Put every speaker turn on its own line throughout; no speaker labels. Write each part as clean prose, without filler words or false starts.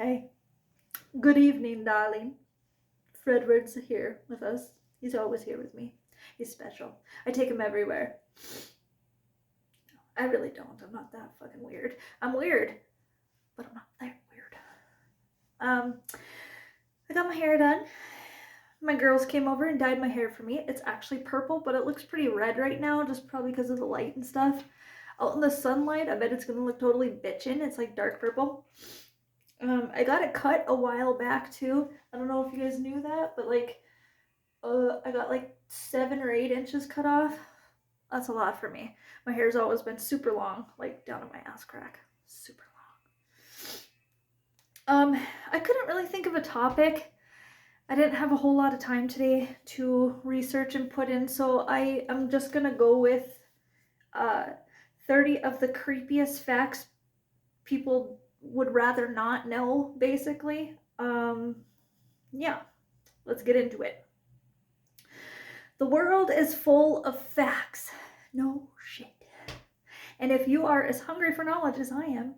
Hey, good evening, darling. Fredward's here with us. He's always here with me. He's special. I take him everywhere. I really don't. I'm not that fucking weird. I'm weird, but I'm not that weird. I got my hair done. My girls came over and dyed my hair for me. It's actually purple, but it looks pretty red right now, just probably because of the light and stuff. Out in the sunlight, I bet it's gonna look totally bitchin'. It's like dark purple. I got it cut a while back too. I don't know if you guys knew that, but I got like 7 or 8 inches cut off. That's a lot for me. My hair's always been super long, like down at my ass crack. Super long. I couldn't really think of a topic. I didn't have a whole lot of time today to research and put in, so I'm just gonna go with 30 of the creepiest facts people would rather not know, basically. Yeah, let's get into it. The world is full of facts. No shit. And if you are as hungry for knowledge as I am,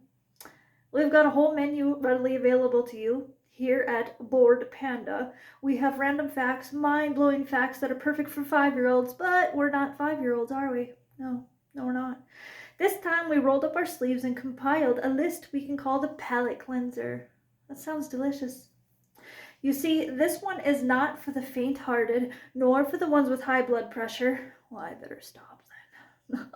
we've got a whole menu readily available to you here at Bored Panda. We have random facts, mind-blowing facts that are perfect for 5-year-olds, but we're not 5-year-olds, are we? No, we're not. This time we rolled up our sleeves and compiled a list we can call the palate cleanser. That sounds delicious. You see, this one is not for the faint-hearted, nor for the ones with high blood pressure. Well, I better stop then.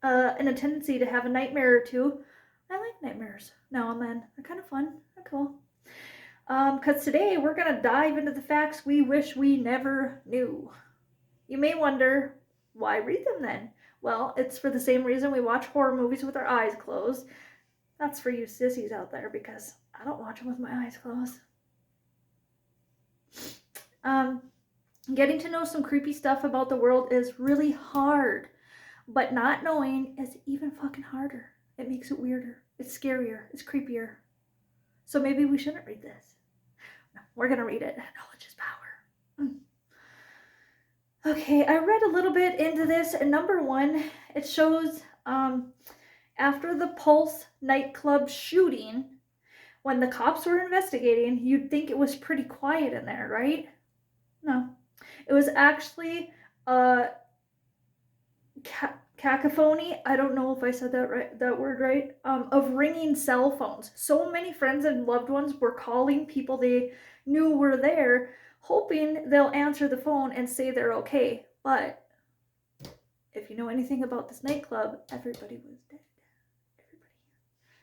Never. And a tendency to have a nightmare or two. I like nightmares now and then. They're kind of fun. They're cool. Because today we're going to dive into the facts we wish we never knew. You may wonder, why read them then? Well, it's for the same reason we watch horror movies with our eyes closed. That's for you sissies out there, because I don't watch them with my eyes closed. Getting to know some creepy stuff about the world is really hard, but not knowing is even fucking harder. It makes it weirder. It's scarier. It's creepier. So maybe we shouldn't read this. No, we're gonna read it. Knowledge is power. Okay, I read a little bit into this, and number one, it shows after the Pulse nightclub shooting, when the cops were investigating, you'd think it was pretty quiet in there, right? No. It was actually cacophony, I don't know if I said that word right, of ringing cell phones. So many friends and loved ones were calling people they knew were there, hoping they'll answer the phone and say they're okay. But if you know anything about this nightclub, everybody was dead. Everybody.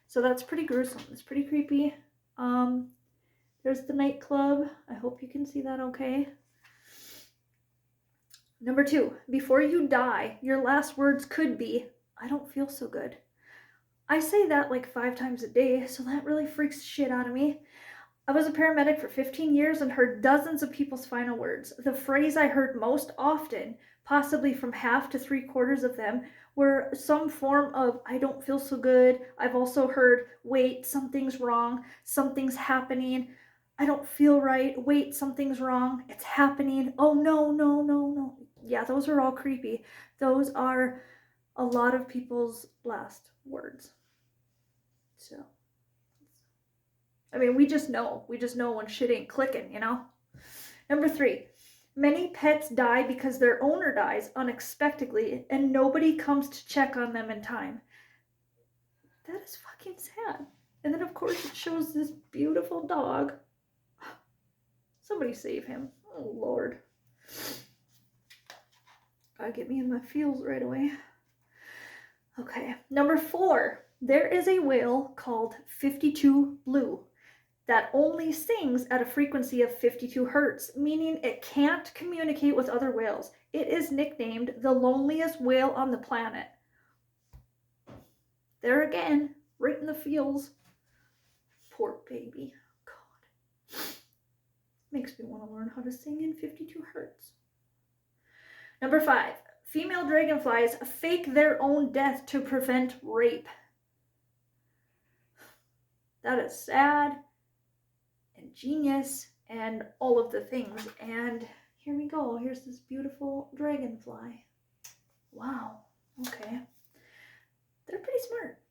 So that's pretty gruesome. It's pretty creepy. There's the nightclub. I hope you can see that okay. Number 2, before you die, your last words could be, I don't feel so good. I say that like 5 times a day, so that really freaks shit out of me. I was a paramedic for 15 years and heard dozens of people's final words. The phrase I heard most often, possibly from half to 3/4 of them, were some form of, I don't feel so good. I've also heard, wait, something's wrong, something's happening, I don't feel right, wait, something's wrong, it's happening, oh no. Yeah, those are all creepy. Those are a lot of people's last words. So, I mean, we just know when shit ain't clicking, you know? Number 3, many pets die because their owner dies unexpectedly and nobody comes to check on them in time. That is fucking sad. And then, of course, it shows this beautiful dog. Somebody save him. Oh, Lord. Gotta get me in my feels right away. Okay, number 4. There is a whale called 52 Blue that only sings at a frequency of 52 hertz, meaning it can't communicate with other whales. It is nicknamed the loneliest whale on the planet. There again, right in the feels. Poor baby. God. Makes me want to learn how to sing in 52 hertz. Number 5. Female dragonflies fake their own death to prevent rape. That is sad and genius and all of the things. And here we go. Here's this beautiful dragonfly. Wow. Okay. They're pretty smart.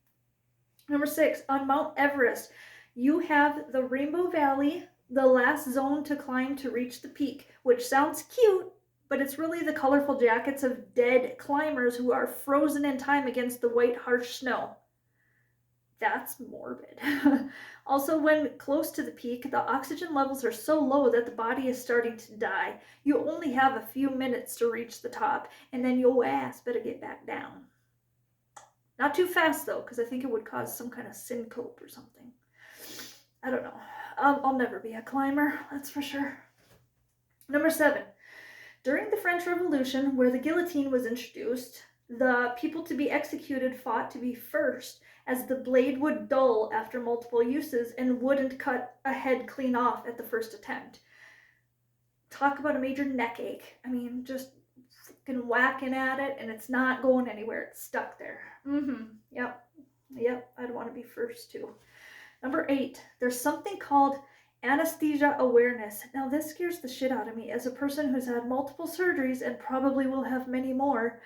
Number 6. On Mount Everest, You have the Rainbow Valley, the last zone to climb to reach the peak, which sounds cute, but it's really the colorful jackets of dead climbers who are frozen in time against the white, harsh snow. That's morbid. Also, when close to the peak, the oxygen levels are so low that the body is starting to die. You only have a few minutes to reach the top, and then your ass better get back down. Not too fast, though, because I think it would cause some kind of syncope or something. I don't know. I'll never be a climber, that's for sure. Number 7. During the French Revolution, where the guillotine was introduced, the people to be executed fought to be first, as the blade would dull after multiple uses and wouldn't cut a head clean off at the first attempt. Talk about a major neck ache. I mean, just fucking whacking at it and it's not going anywhere. It's stuck there. Yep, I'd want to be first too. Number 8, there's something called anesthesia awareness. Now this scares the shit out of me as a person who's had multiple surgeries and probably will have many more.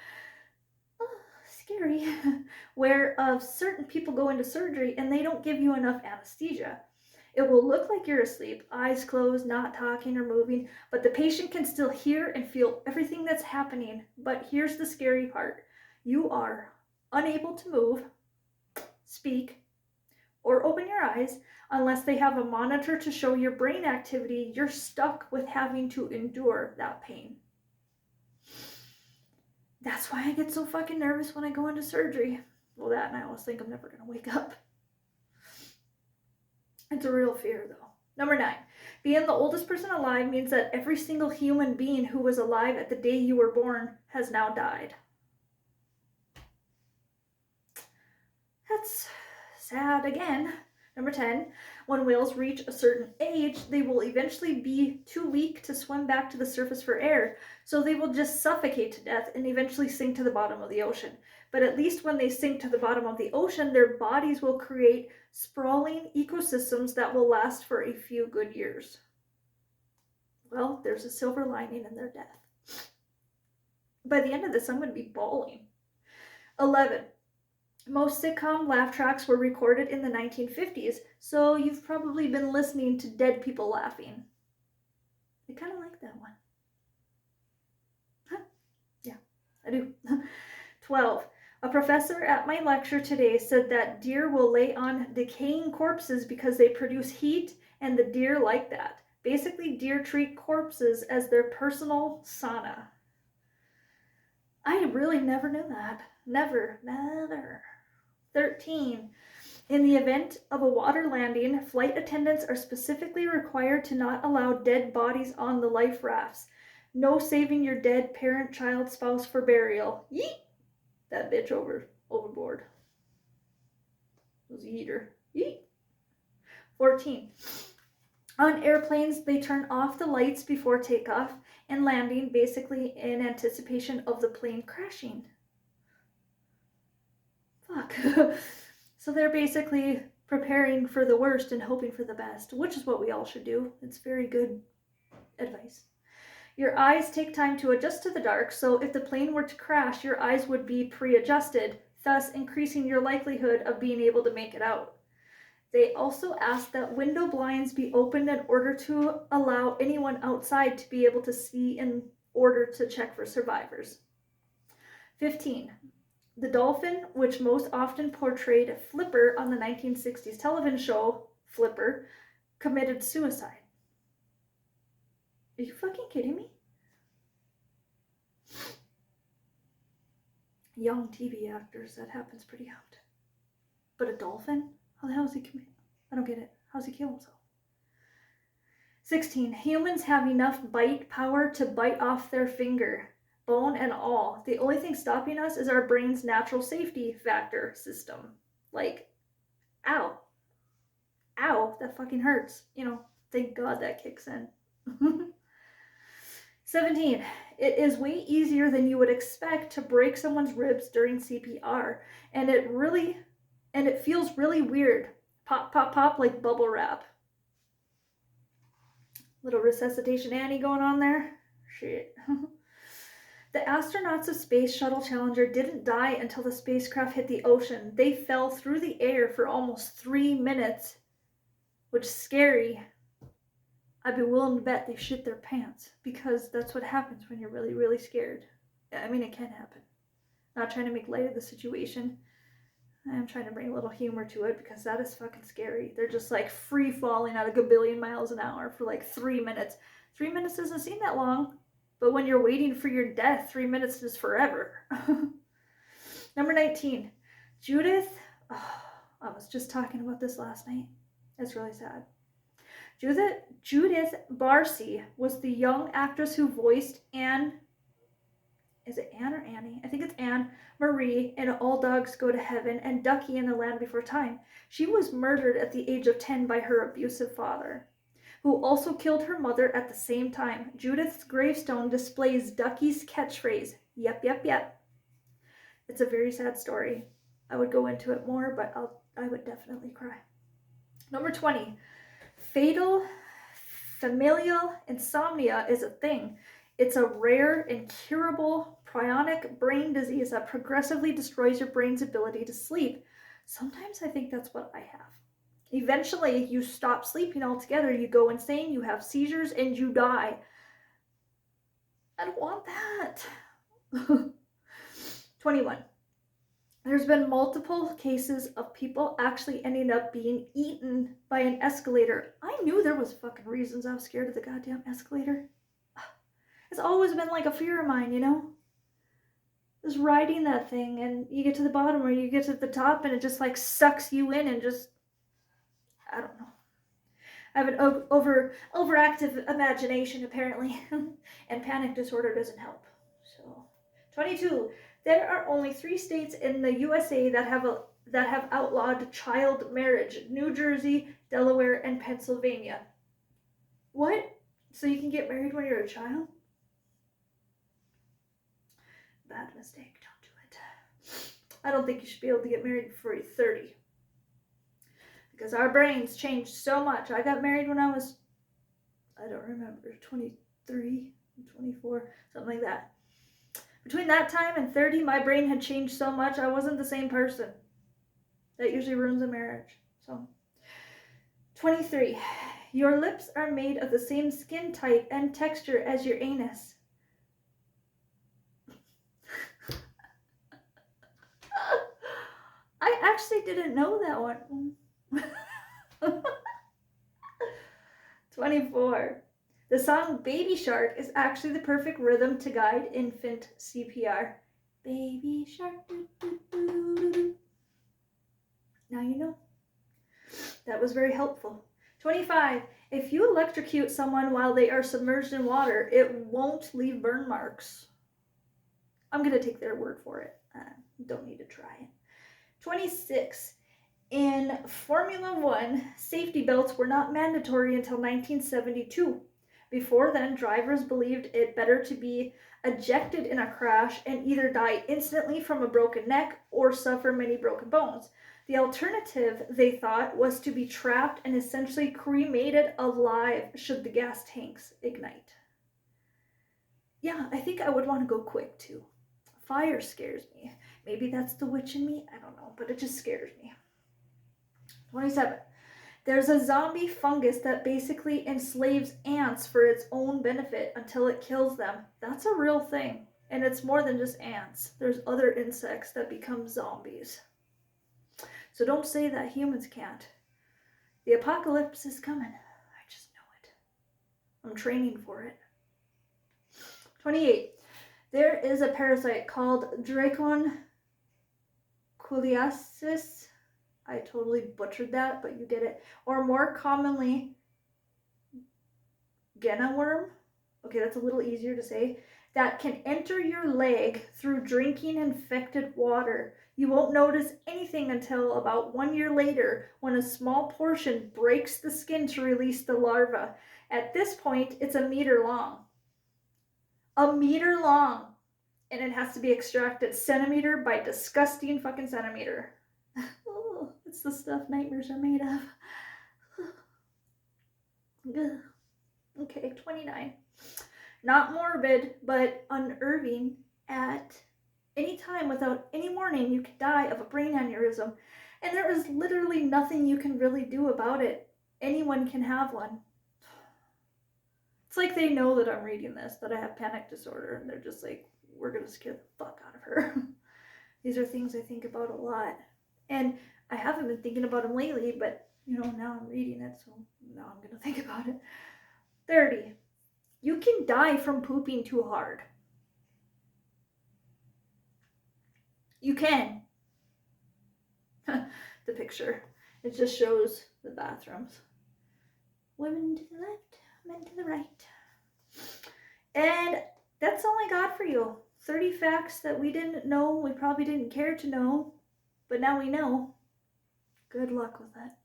Scary. Where certain people go into surgery and they don't give you enough anesthesia. It will look like you're asleep, eyes closed, not talking or moving, but the patient can still hear and feel everything that's happening. But here's the scary part. You are unable to move, speak, or open your eyes unless they have a monitor to show your brain activity. You're stuck with having to endure that pain. That's why I get so fucking nervous when I go into surgery. Well, that and I always think I'm never going to wake up. It's a real fear, though. Number 9, being the oldest person alive means that every single human being who was alive at the day you were born has now died. That's sad again. Number 10, when whales reach a certain age, they will eventually be too weak to swim back to the surface for air, so they will just suffocate to death and eventually sink to the bottom of the ocean. But at least when they sink to the bottom of the ocean, their bodies will create sprawling ecosystems that will last for a few good years. Well, there's a silver lining in their death. By the end of this, I'm going to be bawling. 11. Most sitcom laugh tracks were recorded in the 1950s, so you've probably been listening to dead people laughing. I kind of like that one. Huh? Yeah, I do. 12. A professor at my lecture today said that deer will lay on decaying corpses because they produce heat, and the deer like that. Basically, deer treat corpses as their personal sauna. I really never knew that. Never. 13. In the event of a water landing, flight attendants are specifically required to not allow dead bodies on the life rafts. No saving your dead parent, child, spouse for burial. Yeet! That bitch overboard. It was a yeeter. Yeet! 14. On airplanes, they turn off the lights before takeoff and landing, basically in anticipation of the plane crashing. Fuck. So they're basically preparing for the worst and hoping for the best, which is what we all should do. It's very good advice. Your eyes take time to adjust to the dark, so if the plane were to crash, your eyes would be pre-adjusted, thus increasing your likelihood of being able to make it out. They also ask that window blinds be opened in order to allow anyone outside to be able to see in order to check for survivors. 15. The dolphin, which most often portrayed Flipper on the 1960s television show Flipper, committed suicide. Are you fucking kidding me? Young TV actors, that happens pretty often. But a dolphin? How the hell is he commit? I don't get it. How's he kill himself? 16. Humans have enough bite power to bite off their finger, bone and all. The only thing stopping us is our brain's natural safety factor system. Like, ow, that fucking hurts. Thank God that kicks in. 17. It is way easier than you would expect to break someone's ribs during CPR, and it feels really weird. Pop, pop, pop, like bubble wrap. Little resuscitation Annie going on there. Shit. The astronauts of Space Shuttle Challenger didn't die until the spacecraft hit the ocean. They fell through the air for almost 3 minutes which is scary. I'd be willing to bet they shit their pants, because that's what happens when you're really, really scared. I mean, it can happen. Not trying to make light of the situation. I'm trying to bring a little humor to it, because that is fucking scary. They're just like free falling at a gabillion miles an hour for like 3 minutes. 3 minutes doesn't seem that long, but when you're waiting for your death, 3 minutes is forever. Number 19, Judith. Oh, I was just talking about this last night. It's really sad. Judith Barcy was the young actress who voiced Anne. Is it Anne or Annie? I think it's Anne Marie in All Dogs Go to Heaven and Ducky in The Land Before Time. She was murdered at the age of 10 by her abusive father, who also killed her mother at the same time. Judith's gravestone displays Ducky's catchphrase, "Yep, yep, yep." It's a very sad story. I would go into it more, but I would definitely cry. Number 20, fatal familial insomnia is a thing. It's a rare, incurable, prionic brain disease that progressively destroys your brain's ability to sleep. Sometimes I think that's what I have. Eventually, you stop sleeping altogether, you go insane, you have seizures, and you die. I don't want that. 21. There's been multiple cases of people actually ending up being eaten by an escalator. I knew there was fucking reasons I was scared of the goddamn escalator. It's always been like a fear of mine, you know? Just riding that thing, and you get to the bottom or you get to the top and it just like sucks you in and just, I don't know. I have an overactive imagination apparently, and panic disorder doesn't help. So, 22. There are only 3 states in the USA that have outlawed child marriage: New Jersey, Delaware, and Pennsylvania. What? So you can get married when you're a child? Bad mistake. Don't do it. I don't think you should be able to get married before you're 30. Because our brains change so much. I got married when I was, I don't remember, 23, 24, something like that. Between that time and 30, my brain had changed so much, I wasn't the same person. That usually ruins a marriage. So, 23. Your lips are made of the same skin type and texture as your anus. I actually didn't know that one. 24. The song Baby Shark is actually the perfect rhythm to guide infant CPR. Baby Shark. Doo, doo, doo, doo, doo. Now you know. That was very helpful. 25. If you electrocute someone while they are submerged in water, it won't leave burn marks. I'm going to take their word for it. Don't need to try it. 26. In Formula One, safety belts were not mandatory until 1972. Before then, drivers believed it better to be ejected in a crash and either die instantly from a broken neck or suffer many broken bones. The alternative, they thought, was to be trapped and essentially cremated alive should the gas tanks ignite. Yeah, I think I would want to go quick too. Fire scares me. Maybe that's the witch in me, I don't know, but it just scares me. 27. There's a zombie fungus that basically enslaves ants for its own benefit until it kills them. That's a real thing. And it's more than just ants. There's other insects that become zombies. So don't say that humans can't. The apocalypse is coming. I just know it. I'm training for it. 28. There is a parasite called Draconculiasis. I totally butchered that, but you get it. Or more commonly, Genna worm. Okay, that's a little easier to say. That can enter your leg through drinking infected water. You won't notice anything until about 1 year later when a small portion breaks the skin to release the larva. At this point, it's 1 meter long. 1 meter long. And it has to be extracted centimeter by disgusting fucking centimeter. Oh, it's the stuff nightmares are made of. Okay, 29. Not morbid, but unnerving. At any time, without any warning, you could die of a brain aneurysm. And there is literally nothing you can really do about it. anyone can have one. It's like they know that I'm reading this, that I have panic disorder, and they're just like, we're gonna scare the fuck out of her. These are things I think about a lot. And I haven't been thinking about them lately, but you know, now I'm reading it, so now I'm gonna think about it. 30. You can die from pooping too hard. You can. The picture. It just shows the bathrooms. Women to the left, men to the right. And that's all I got for you. 30 facts that we didn't know, we probably didn't care to know, but now we know. Good luck with that.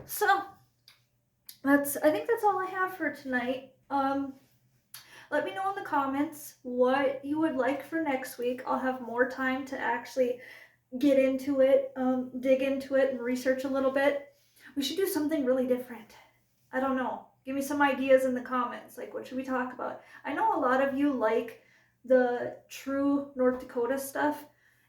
So, I think that's all I have for tonight. Let me know in the comments what you would like for next week. I'll have more time to actually get into it, dig into it, and research a little bit. We should do something really different. I don't know. Give me some ideas in the comments. Like, what should we talk about? I know a lot of you like the true North Dakota stuff,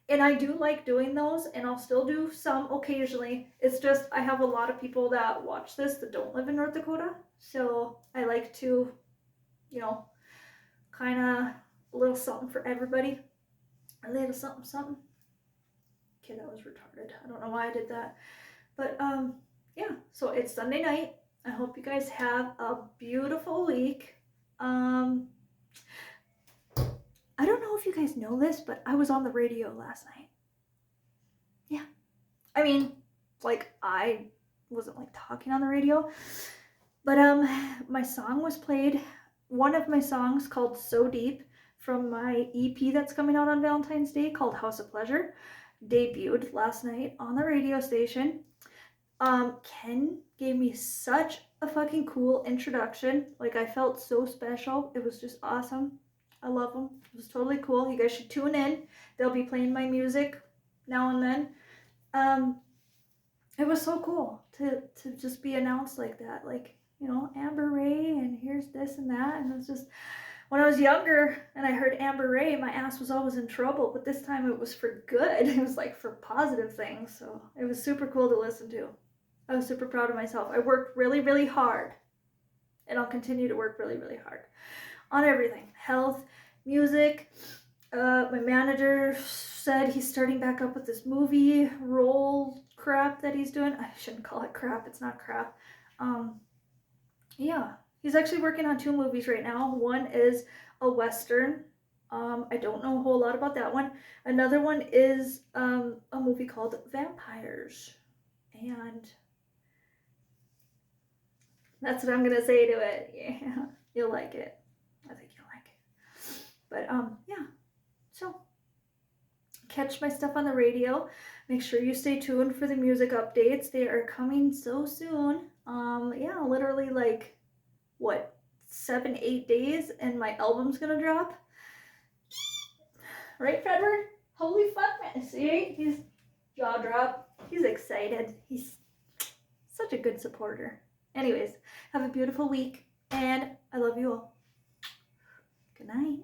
and I do like doing those, and I'll still do some occasionally. It's just I have a lot of people that watch this that don't live in North Dakota, so I like to, you know, kind of a little something for everybody. A little something, something. Okay, that was retarded. I don't know why I did that. But, yeah, so it's Sunday night. I hope you guys have a beautiful week. I don't know if you guys know this, but I was on the radio last night. Yeah. I mean, like, I wasn't, like, talking on the radio. But, my song was played. One of my songs called So Deep from my EP that's coming out on Valentine's Day called House of Pleasure debuted last night on the radio station. Ken gave me such a fucking cool introduction. Like, I felt so special. It was just awesome. I love him. It was totally cool. You guys should tune in. They'll be playing my music now and then. It was so cool to just be announced like that. Like, you know, Amber Ray, and here's this and that. And it's just, when I was younger and I heard Amber Ray, my ass was always in trouble, but this time it was for good. It was like for positive things. So it was super cool to listen to. I was super proud of myself. I worked really, really hard, and I'll continue to work really, really hard on everything. Health, music. My manager said he's starting back up with this movie role crap that he's doing. I shouldn't call it crap. It's not crap. Yeah. He's actually working on 2 movies right now. One is a Western. I don't know a whole lot about that one. Another one is a movie called Vampires. And that's what I'm going to say to it. Yeah, you'll like it. I think you'll like it. But, yeah. So, catch my stuff on the radio. Make sure you stay tuned for the music updates. They are coming so soon. Yeah, literally like, what, 7-8 days and my album's gonna drop. Right, Fredward? Holy fuck, man. See, he's jaw drop. He's excited. He's such a good supporter. Anyways, have a beautiful week, and I love you all. Good night.